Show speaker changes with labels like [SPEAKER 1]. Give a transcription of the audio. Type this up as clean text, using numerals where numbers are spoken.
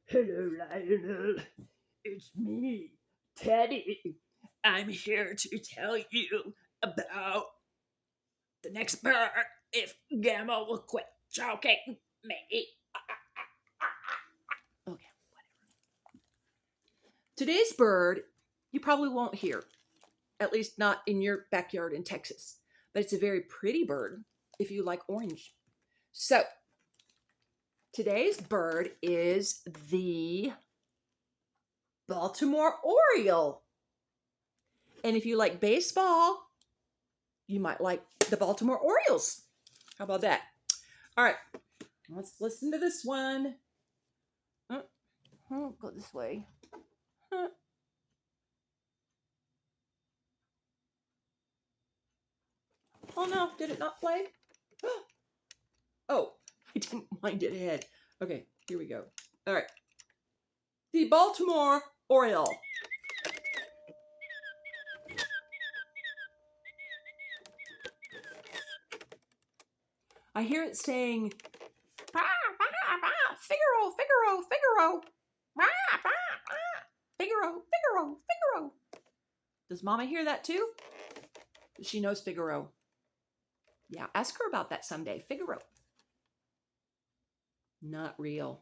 [SPEAKER 1] Hello, Lionel. It's me, Teddy. I'm here to tell you about the next bird if Gamma will quit choking me. Okay, whatever. Today's bird you probably won't hear, at least not in your backyard in Texas, but it's a very pretty bird if you like orange. So, today's bird is the Baltimore Oriole. And if you like baseball, you might like the Baltimore Orioles. How about that? All right, let's listen to this one. Go this way. Oh no, did it not play? Oh, I didn't wind it ahead. Okay, here we go. All right. The Baltimore Oriole. I hear it saying, Figaro, Figaro, Figaro. Figaro, Figaro, Figaro. Does Mama hear that too? She knows Figaro. Yeah, ask her about that someday. Figaro. Not real.